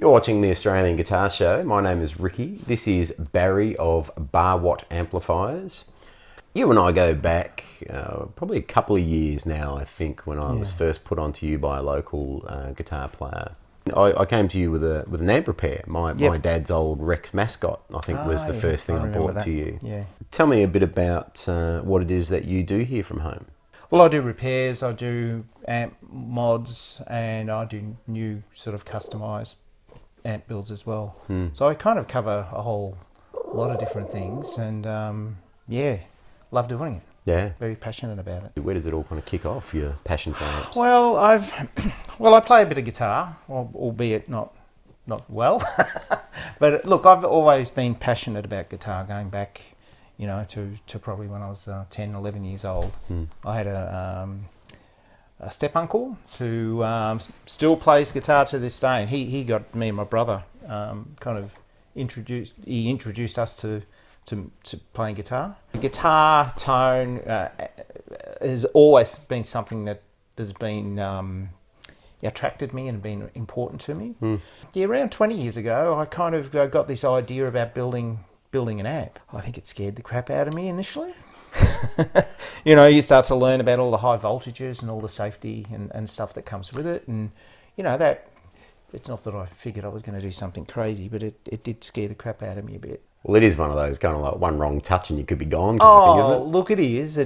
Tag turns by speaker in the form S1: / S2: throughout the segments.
S1: You're watching the Australian Guitar Show. My name is Ricki. This is Barry of Barwatt Amplifiers. You and I go back probably a couple of years now, I think, when I was first put onto you by a local guitar player. I came to you with an amp repair. My dad's old Rex Mascot, I think, was the first thing I brought to you.
S2: Yeah.
S1: Tell me a bit about what it is that you do here from home.
S2: Well, I do repairs, I do amp mods, and I do new sort of customised amp builds as well. So I kind of cover a whole lot of different things, and love doing it.
S1: Yeah.
S2: Very passionate about it.
S1: Where does it all kind of kick off, your passion for amps?
S2: Well, I play a bit of guitar, albeit not well. But look, I've always been passionate about guitar, going back, to probably when I was 10, 11 years old. I had a step uncle who still plays guitar to this day, and he got me and my brother introduced us to playing guitar. Guitar tone has always been something that has been attracted me and been important to me. Around 20 years ago, I kind of got this idea about building an amp. I think it scared the crap out of me initially. You start to learn about all the high voltages and all the safety and stuff that comes with it, and that it's not that I figured I was going to do something crazy, but it did scare the crap out of me a bit.
S1: Well, it is one of those kind of like one wrong touch and you could be gone kind of thing, isn't it?
S2: Look, it is.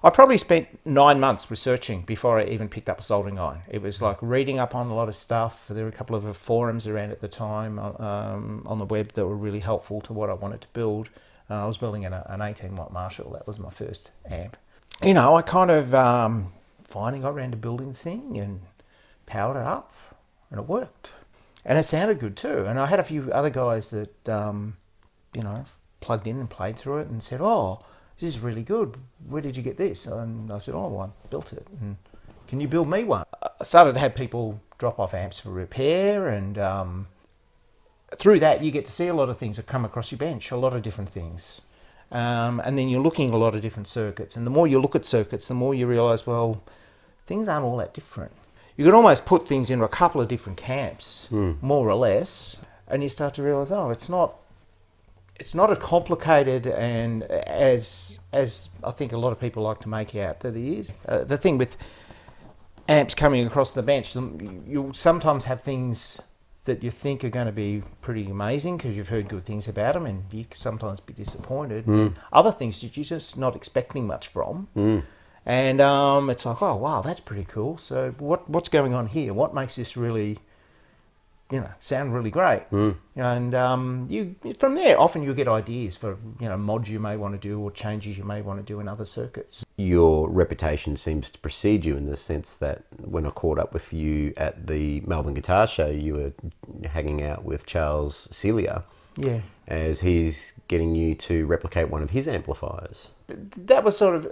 S2: I probably spent 9 months researching before I even picked up a soldering iron. It was like reading up on a lot of stuff. There were a couple of forums around at the time on the web that were really helpful to what I wanted to build. I was building an 18-watt Marshall. That was my first amp. I kind of finally got around to building the thing and powered it up, and it worked. And it sounded good too. And I had a few other guys that, plugged in and played through it and said, "Oh, this is really good. Where did you get this?" And I said, "Oh, I built it. And can you build me one?" I started to have people drop off amps for repair, and through that you get to see a lot of things that come across your bench, a lot of different things. And then you're looking at a lot of different circuits. And the more you look at circuits, the more you realise, well, things aren't all that different. You can almost put things into a couple of different camps, more or less, and you start to realise, it's not as complicated and as I think a lot of people like to make out that it is. The thing with amps coming across the bench, you'll sometimes have things that you think are going to be pretty amazing because you've heard good things about them, and you can sometimes be disappointed. Other things that you're just not expecting much from. And it's like, oh wow, that's pretty cool. So what's going on here? What makes this really, sound really great? And you from there, often you'll get ideas for mods you may want to do or changes you may want to do in other circuits.
S1: Your reputation seems to precede you in the sense that when I caught up with you at the Melbourne Guitar Show, you were hanging out with Charles Celia.
S2: Yeah.
S1: As he's getting you to replicate one of his amplifiers.
S2: That was sort of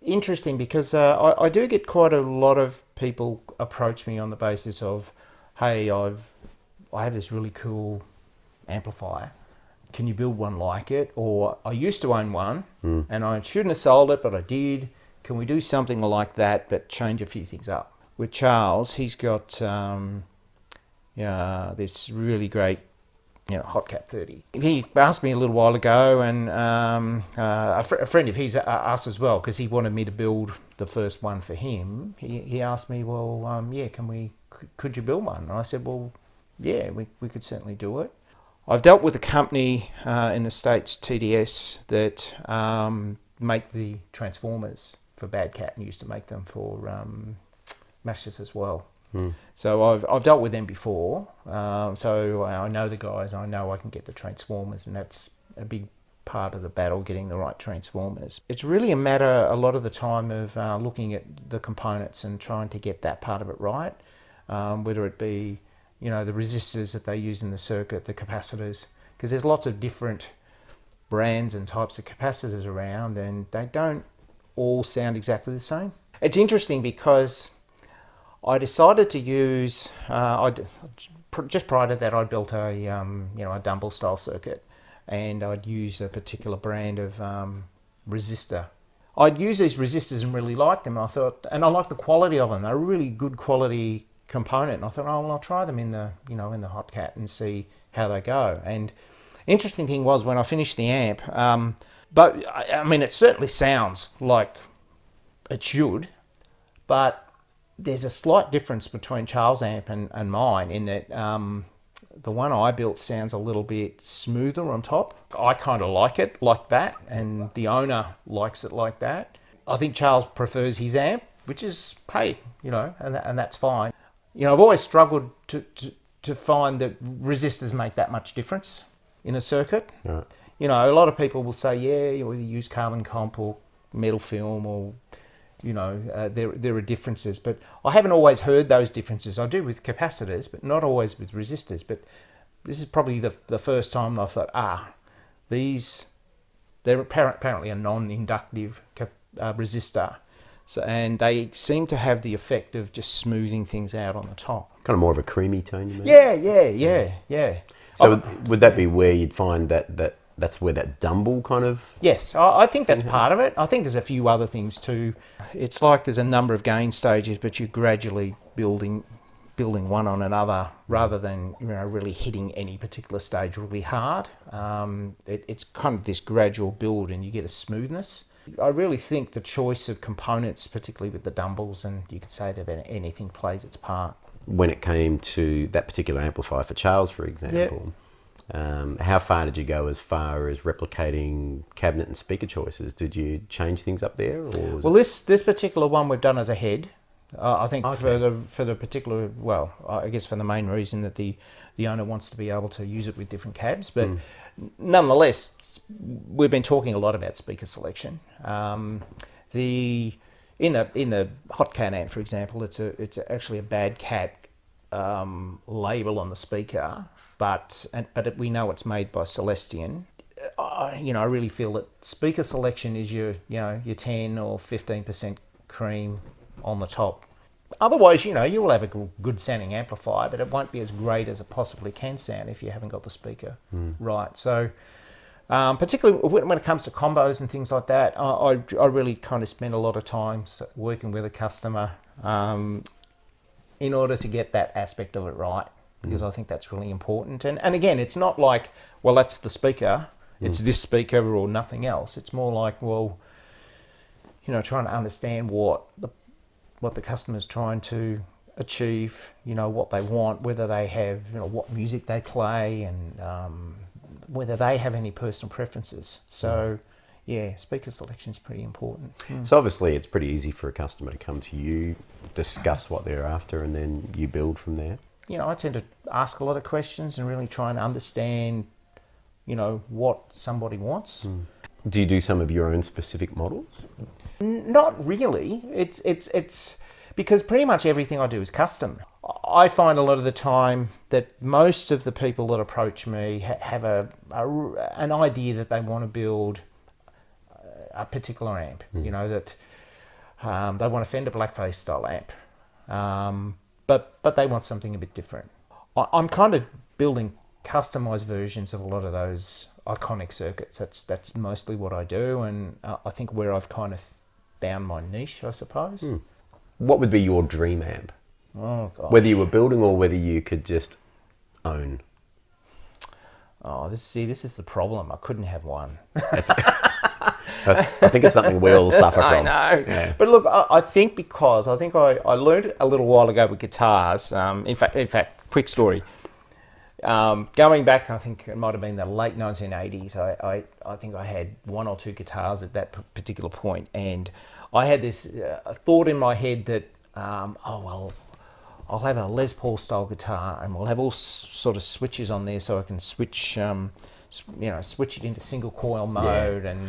S2: interesting because I do get quite a lot of people approach me on the basis of, hey, I have this really cool amplifier. Can you build one like it? Or I used to own one and I shouldn't have sold it, but I did. Can we do something like that but change a few things up? With Charles, he's got this really great Hot Cap 30. He asked me a little while ago, and a friend of his asked as well, because he wanted me to build the first one for him. He asked me, well, could you build one? And I said, well, yeah, we could certainly do it. I've dealt with a company in the States, T.A.G.S, that make the transformers for Bad Cat and used to make them for Masters as well. So I've dealt with them before, so I know the guys. I know I can get the transformers, and that's a big part of the battle, getting the right transformers. It's really a matter a lot of the time of looking at the components and trying to get that part of it right, whether it be the resistors that they use in the circuit, the capacitors, because there's lots of different brands and types of capacitors around, and they don't all sound exactly the same. It's interesting because I decided to use, just prior to that, I built a Dumble style circuit, and I'd use a particular brand of resistor. I'd use these resistors and really liked them. I thought, and I liked the quality of them. They're really good quality component. And I thought, oh, well, I'll try them in the, in the Hot Cat and see how they go. And interesting thing was when I finished the amp, but I mean, it certainly sounds like it should, but there's a slight difference between Charles' amp and mine in that the one I built sounds a little bit smoother on top. I kind of like it like that, and the owner likes it like that. I think Charles prefers his amp, which is, hey, and that's fine. I've always struggled to find that resistors make that much difference in a circuit.
S1: Right.
S2: A lot of people will say, yeah, you either use carbon comp or metal film or, there are differences. But I haven't always heard those differences. I do with capacitors, but not always with resistors. But this is probably the first time I thought, they're apparently a non-inductive resistor. So, and they seem to have the effect of just smoothing things out on the top.
S1: Kind of more of a creamy tone, you mean?
S2: Yeah.
S1: So would that be where you'd find that's where that dumble kind of...
S2: Yes, I think that's part of it. I think there's a few other things too. It's like there's a number of gain stages, but you're gradually building one on another rather than really hitting any particular stage really hard. It's kind of this gradual build and you get a smoothness. I really think the choice of components, particularly with the dumbles, and you could say that anything plays its part.
S1: When it came to that particular amplifier for Charles, for example, how far did you go as far as replicating cabinet and speaker choices? Did you change things up there? Or
S2: this particular one we've done as a head. I think for the particular, I guess for the main reason that the owner wants to be able to use it with different cabs, but nonetheless, we've been talking a lot about speaker selection. In the Hot Cat amp, for example, it's actually a Bad Cat label on the speaker, but we know it's made by Celestion. I really feel that speaker selection is your 10 or 15% cream on the top. Otherwise, you will have a good sounding amplifier, but it won't be as great as it possibly can sound if you haven't got the speaker right. So, particularly when it comes to combos and things like that, I really kind of spend a lot of time working with a customer in order to get that aspect of it right, because I think that's really important. And again, it's not like, well, that's the speaker, it's this speaker or nothing else. It's more like, well, trying to understand what the customer's trying to achieve, what they want, whether they have, what music they play, and whether they have any personal preferences. So, speaker selection is pretty important.
S1: So obviously it's pretty easy for a customer to come to you, discuss what they're after, and then you build from there.
S2: I tend to ask a lot of questions and really try and understand, what somebody wants.
S1: Do you do some of your own specific models?
S2: Not really. It's because pretty much everything I do is custom. I find a lot of the time that most of the people that approach me have an idea that they want to build a particular amp. That they want a Fender Blackface style amp, but they want something a bit different. I'm kind of building customized versions of a lot of those iconic circuits. That's mostly what I do, and I think where I've kind of found my niche, I suppose.
S1: What would be your dream amp?
S2: Oh, gosh.
S1: Whether you were building or whether you could just own?
S2: Oh, this is the problem. I couldn't have one.
S1: I think it's something we all suffer from.
S2: I know. Yeah. But look, I think I learned a little while ago with guitars. In fact, quick story. Going back, I think it might have been the late 1980s, I think I had one or two guitars at that particular point, and I had this thought in my head that, I'll have a Les Paul style guitar, and we'll have all sort of switches on there so I can switch it into single coil mode, and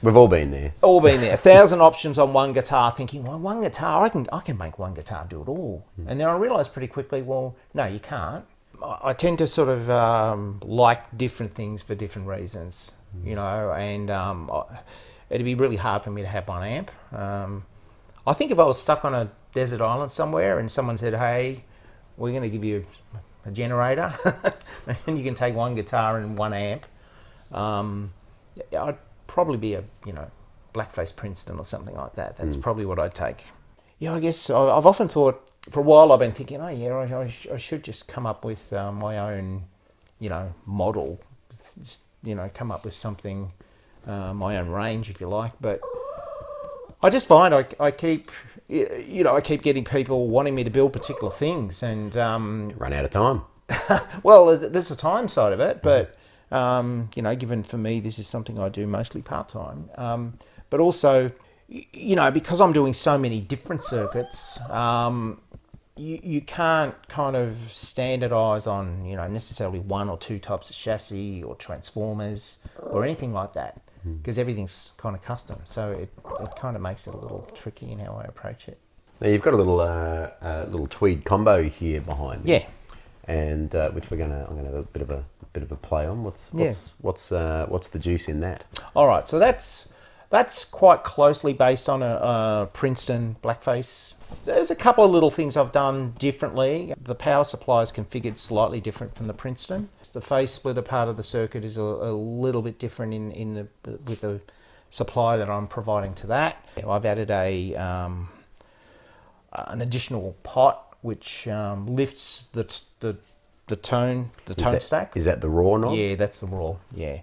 S1: we've all been there.
S2: 1,000 options on one guitar, thinking, well, one guitar, I can make one guitar do it all. And then I realised pretty quickly, well, no, you can't. I tend to sort of like different things for different reasons, and it'd be really hard for me to have one amp. I think if I was stuck on a desert island somewhere and someone said, hey, we're going to give you a generator and you can take one guitar and one amp, I'd probably be a Blackface Princeton or something like that. That's probably what I'd take. I guess I've often thought for a while I've been thinking, oh yeah, I should just come up with my own, model, just, come up with something, my own range, if you like. But I just find I keep, I keep getting people wanting me to build particular things, and
S1: Run out of time.
S2: well, there's a time side of it, but given for me this is something I do mostly part time, but also, because I'm doing so many different circuits, you can't kind of standardise on necessarily one or two types of chassis or transformers or anything like that, because everything's kind of custom. So it kind of makes it a little tricky in how I approach it.
S1: Now you've got a little Tweed combo here behind me.
S2: Yeah.
S1: And which I'm gonna have a bit of a play on. What's the juice in that?
S2: All right, so that's quite closely based on a Princeton blackface. There's a couple of little things I've done differently. The power supply is configured slightly different from the Princeton. The phase splitter part of the circuit is a little bit different with the supply that I'm providing to that. I've added an additional pot which lifts the tone stack.
S1: Is that the raw knob?
S2: Yeah, that's the raw. Yeah.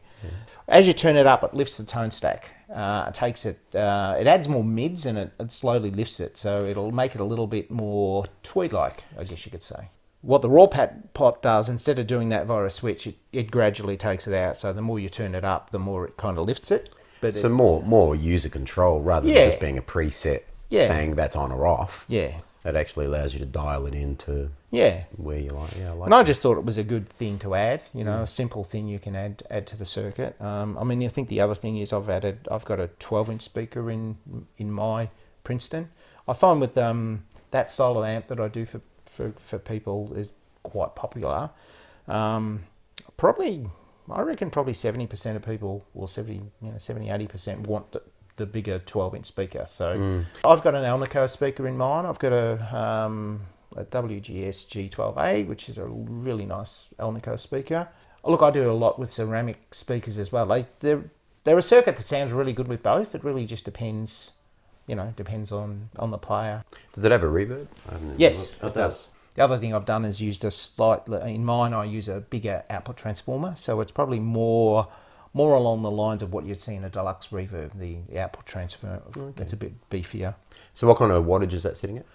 S2: As you turn it up, it lifts the tone stack. It takes it. It adds more mids and it slowly lifts it, so it'll make it a little bit more Tweed-like, I guess you could say. What the raw pot does, instead of doing that via a switch, it gradually takes it out. So the more you turn it up, the more it kind of lifts it.
S1: But so more user control rather than just being a preset.
S2: Yeah.
S1: Bang, that's on or off.
S2: Yeah.
S1: That actually allows you to dial it into where you like. Yeah, I like.
S2: And I just thought it was a good thing to add. A simple thing you can add to the circuit. I think the other thing is I've got a 12-inch speaker in my Princeton. I find with that style of amp that I do for people is quite popular. I reckon probably 70% of people, or 70-80% want the bigger 12-inch speaker. So I've got an Alnico speaker in mine. I've got a W.G.S G12A, which is a really nice Alnico speaker. Look, I do a lot with ceramic speakers as well. They're a circuit that sounds really good with both. It really just depends on the player.
S1: Does it have a reverb?
S2: Yes, it does. The other thing I've done is used in mine I use a bigger output transformer, so it's probably more along the lines of what you'd see in a deluxe reverb, the output transfer. Okay. It's a bit beefier.
S1: So what kind of wattage is that sitting at?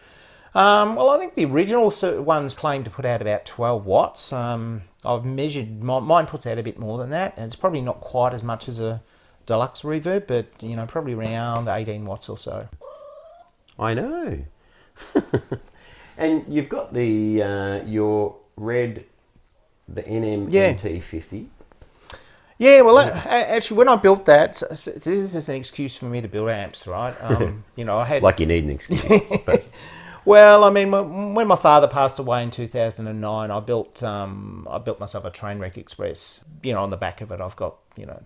S2: Well, I think the original ones claim to put out about 12 watts. I've measured, mine puts out a bit more than that, and it's probably not quite as much as a deluxe reverb, but probably around 18 watts or so.
S1: I know. And you've got your red, the NMMT50.
S2: Yeah, well, actually, when I built that, this is an excuse for me to build amps, right? I had
S1: like you need an excuse. But.
S2: Well, I mean, when my father passed away in 2009, I built myself a Trainwreck Express. On the back of it, I've got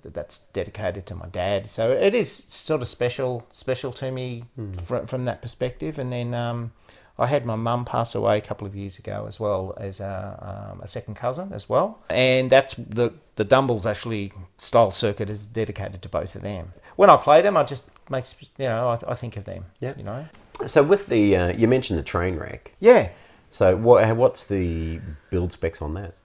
S2: that's dedicated to my dad. So it is sort of special to me from that perspective. And then I had my mum pass away a couple of years ago as well as a second cousin as well. And that's the Dumbles actually style circuit is dedicated to both of them. When I play them, I just makes I think of them.
S1: Yeah. So with the you mentioned the Trainwreck.
S2: Yeah.
S1: So what's the build specs on that?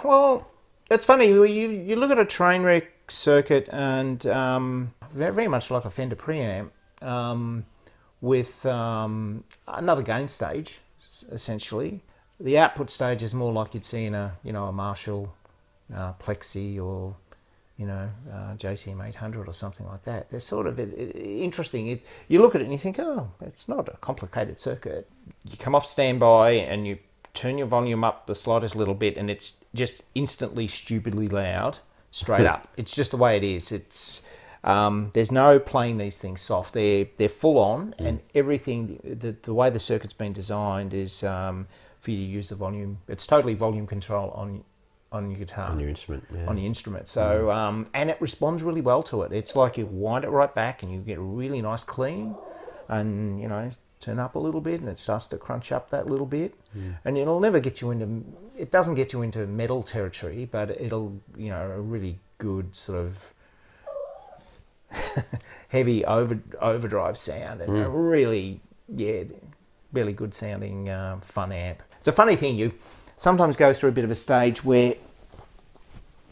S2: Well, it's funny. You look at a Trainwreck circuit and very much like a Fender preamp with another gain stage, essentially. The output stage is more like you'd see in a Marshall Plexi or JCM 800 or something like that. They're sort of interesting. You look at it and you think, oh, it's not a complicated circuit. You come off standby and you turn your volume up the slightest little bit and it's just instantly stupidly loud, straight up. It's just the way it is. It's there's no playing these things soft. They're full on, and everything. The way the circuit's been designed is for you to use the volume. It's totally volume control on your guitar,
S1: on your instrument,
S2: on the instrument. So and it responds really well to it. It's like you wind it right back and you get a really nice clean, and turn up a little bit and it starts to crunch up that little bit, and it'll never get you into. It doesn't get you into metal territory, but it'll a really good sort of heavy overdrive sound and a really really good sounding, fun amp. It's a funny thing, you sometimes go through a bit of a stage where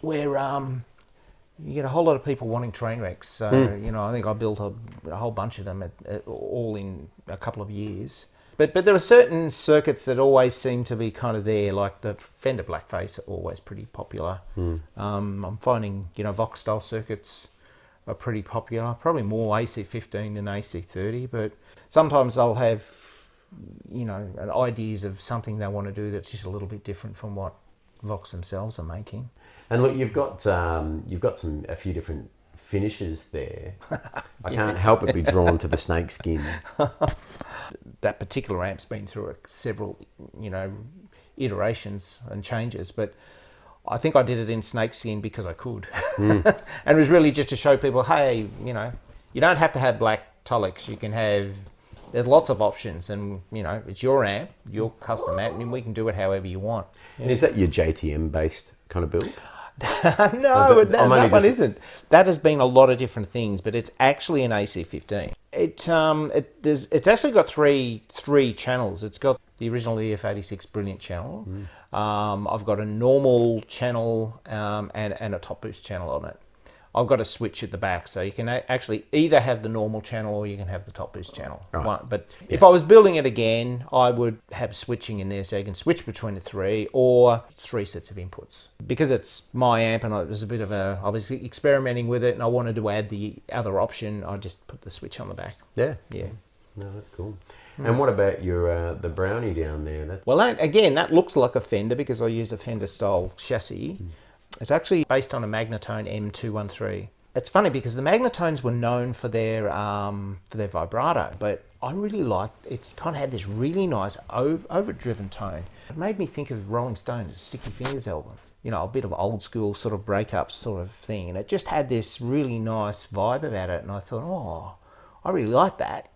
S2: you get a whole lot of people wanting train wrecks. So, I think I built a whole bunch of them all in a couple of years. But there are certain circuits that always seem to be kind of there, like the Fender Blackface are always pretty popular. I'm finding, Vox style circuits are pretty popular, probably more AC15 than AC30, but sometimes they'll have, ideas of something they want to do that's just a little bit different from what Vox themselves are making.
S1: And look, you've got a few different finishes there. I can't help but be drawn to the snakeskin.
S2: That particular amp's been through several, iterations and changes, but I think I did it in snakeskin because I could. And it was really just to show people, hey, you don't have to have black Tolex. You can have, there's lots of options, and, it's your amp, your custom amp, and we can do it however you want.
S1: And is that your JTM based kind of build?
S2: No, that one isn't. That has been a lot of different things, but it's actually an AC15. It's actually got three channels. It's got the original EF86 Brilliant channel. I've got a normal channel and a top boost channel on it. I've got a switch at the back, so you can actually either have the normal channel or you can have the top boost channel. Right. But if I was building it again, I would have switching in there, so you can switch between the three or three sets of inputs. Because it's my amp and it was I was experimenting with it and I wanted to add the other option, I just put the switch on the back.
S1: Yeah.
S2: Yeah.
S1: No, that's cool. And what about your the Brownie down there?
S2: Well, that looks like a Fender because I use a Fender style chassis. It's actually based on a Magnatone M213. It's funny because the Magnatones were known for their vibrato, but I really liked it's kind of had this really nice overdriven tone. It made me think of Rolling Stones' Sticky Fingers album. A bit of old school sort of breakup sort of thing, and it just had this really nice vibe about it. And I thought, oh, I really like that.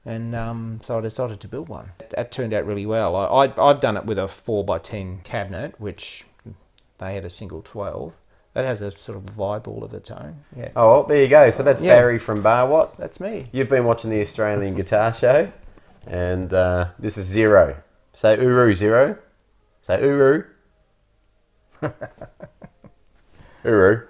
S2: And so I decided to build one. That turned out really well. I've done it with a 4x10 cabinet, which they had a single 12. That has a sort of vibe all of its own. Yeah.
S1: Oh, well, there you go. So that's Barry from Barwatt.
S2: That's me.
S1: You've been watching the Australian Guitar Show, and this is Zero. Say Uru, Zero. Say Uru. Uru.